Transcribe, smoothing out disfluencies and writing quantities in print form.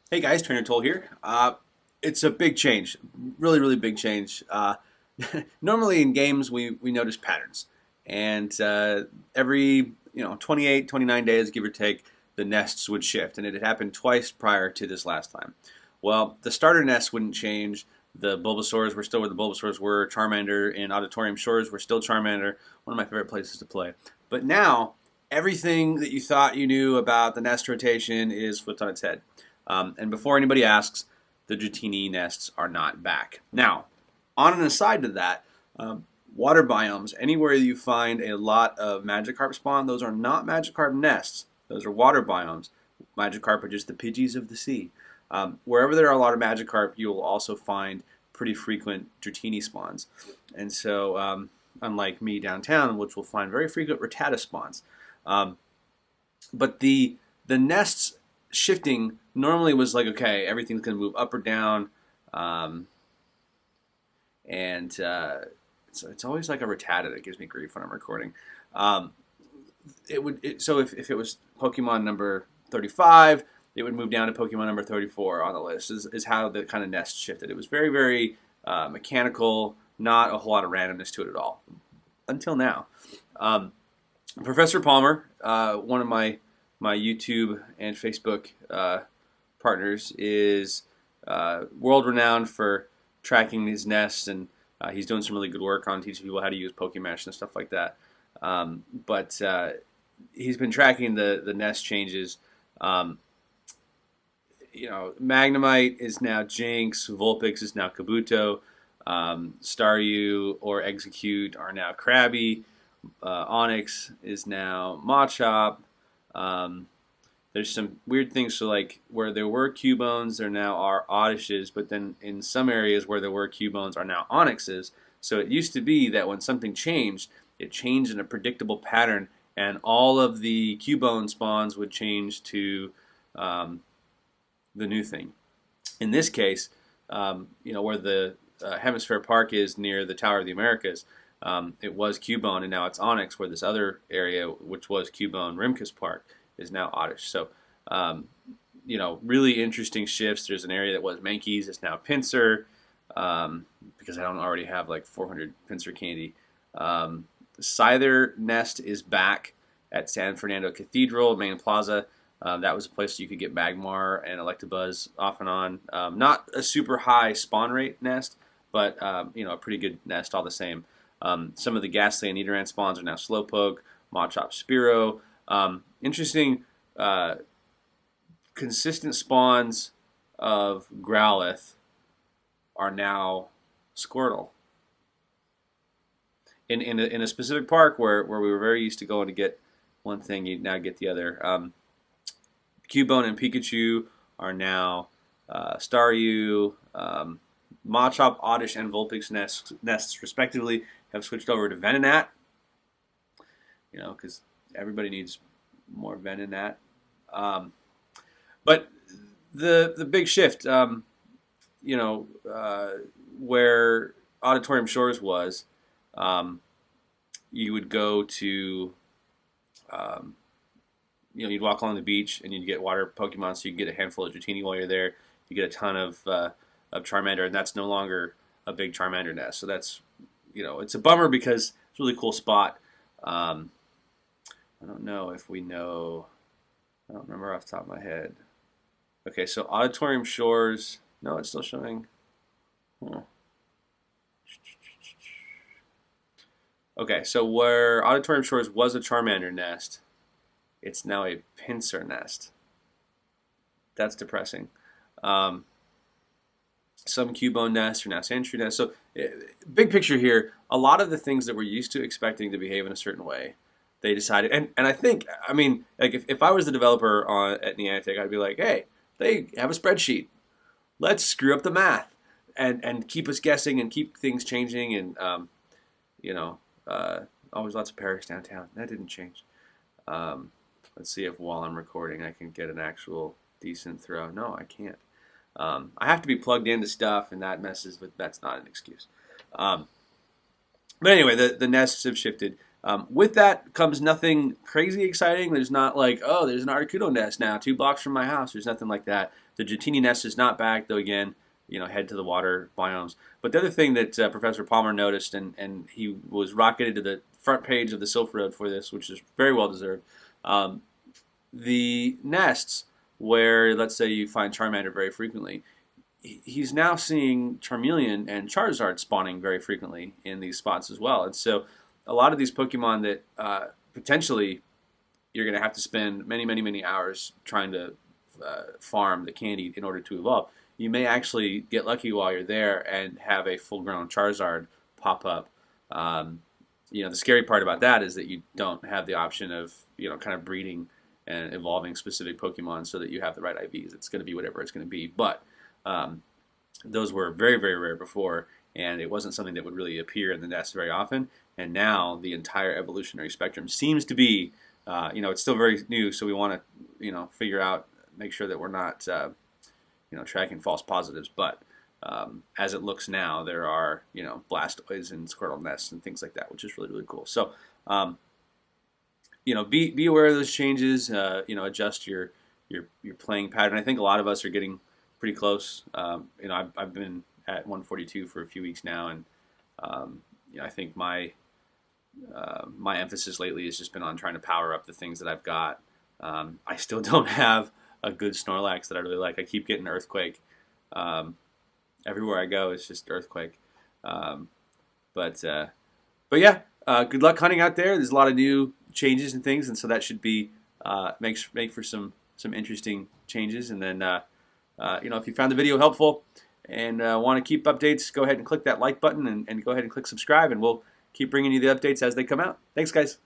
Hey guys, Trainer Toll here. It's a big change, really, really big change. Normally in games we notice patterns, and every 28, 29 days, give or take, the nests would shift, and it had happened twice prior to this last time. Well, the starter nests wouldn't change. The Bulbasaurs were still where the Bulbasaurs were. Charmander in Auditorium Shores were still Charmander, one of my favorite places to play. But now everything that you thought you knew about the nest rotation is flipped on its head. And before anybody asks, the Dratini nests are not back. Now, on an aside to that, water biomes, anywhere you find a lot of Magikarp spawn, those are not Magikarp nests. Those are water biomes. Magikarp are just the Pidgeys of the sea. Wherever there are a lot of Magikarp, you will also find pretty frequent Dratini spawns. And so, unlike me downtown, which will find very frequent Rattata spawns. But the nests shifting normally was like, okay, everything's going to move up or down, and it's always like a Rattata that gives me grief when I'm recording. Um, so if it was Pokemon number 35, it would move down to Pokemon number 34 on the list. Is how the kind of nest shifted. It was very very mechanical, not a whole lot of randomness to it at all until now. Um, Professor Palmer, one of my YouTube and Facebook partners, is world renowned for tracking these nests, and he's doing some really good work on teaching people how to use Pokemesh and stuff like that. But he's been tracking the nest changes. Um, Magnemite is now Jinx, Vulpix is now Kabuto, Staryu or Execute are now Krabby, Onyx is now Machop. Um, there's some weird things, so like where there were Cubones, there now are Oddishes, but then in some areas where there were Cubones are now Onyxes. So it used to be that when something changed, it changed in a predictable pattern, and all of the Cubone spawns would change to um, the new thing. In this case, where the Hemisphere Park is near the Tower of the Americas, it was Cubone, and now it's Onyx, where this other area, which was Cubone, Rimkus Park, is now Oddish. So, really interesting shifts. There's an area that was Mankey's, it's now Pinsir, because I don't already have like 400 Pinsir candy. Scyther Nest is back at San Fernando Cathedral, Main Plaza. That was a place you could get Magmar and Electabuzz off and on. Not a super high spawn rate nest, but a pretty good nest all the same. Some of the Ghastly and Nidoran spawns are now Slowpoke, Machop, Spearow. Interesting, consistent spawns of Growlithe are now Squirtle. In a specific park where we were very used to going to get one thing, you now get the other. Cubone and Pikachu are now Staryu. Machop, Oddish, and Vulpix nests respectively have switched over to Venonat. Because everybody needs more Venonat. But the big shift, where Auditorium Shores was, you would go to, you'd walk along the beach and you'd get water Pokemon, so you can get a handful of Dratini while you're there. You get a ton of Charmander, and that's no longer a big Charmander nest. So that's, it's a bummer because it's a really cool spot. I don't know if we know. I don't remember off the top of my head. Okay, so Auditorium Shores. No, it's still showing. Huh. Okay, so where Auditorium Shores was a Charmander nest, it's now a Pinsir nest. That's depressing. Some Cubone nests are now Sandshrew nests. So, big picture here, a lot of the things that we're used to expecting to behave in a certain way, they decided, and I think, like if I was the developer at Niantic, I'd be like, hey, they have a spreadsheet. Let's screw up the math and keep us guessing and keep things changing, and always lots of Paris downtown. That didn't change. Let's see if while I'm recording I can get an actual decent throw. No, I can't. I have to be plugged into stuff, and that messes with. That's not an excuse. But anyway, the nests have shifted. With that comes nothing crazy exciting. There's not like, oh, there's an Articuno nest now 2 blocks from my house. There's nothing like that. The Dratini nest is not back, though. Again, head to the water biomes. But the other thing that Professor Palmer noticed, and he was rocketed to the front page of the Sylph Road for this, which is very well deserved. The nests where, let's say, you find Charmander very frequently, he's now seeing Charmeleon and Charizard spawning very frequently in these spots as well. And so a lot of these Pokemon that potentially you're going to have to spend many, many, many hours trying to farm the candy in order to evolve, you may actually get lucky while you're there and have a full-grown Charizard pop up. The scary part about that is that you don't have the option of kind of breeding and evolving specific Pokemon so that you have the right IVs. It's going to be whatever it's going to be. But those were very, very rare before, and it wasn't something that would really appear in the nest very often. And now the entire evolutionary spectrum seems to be, it's still very new, so we want to, figure out, make sure that we're not, tracking false positives. But as it looks now, there are, Blastoids and Squirtle nests and things like that, which is really, really cool. So, be aware of those changes. Adjust your playing pattern. I think a lot of us are getting pretty close. I've been at 142 for a few weeks now, and I think my emphasis lately has just been on trying to power up the things that I've got. I still don't have a good Snorlax that I really like. I keep getting Earthquake. Everywhere I go, it's just Earthquake. But yeah, good luck hunting out there. There's a lot of new changes and things, and so that should be make for some interesting changes. And then if you found the video helpful and want to keep updates, go ahead and click that like button and go ahead and click subscribe, and we'll keep bringing you the updates as they come out. Thanks, guys.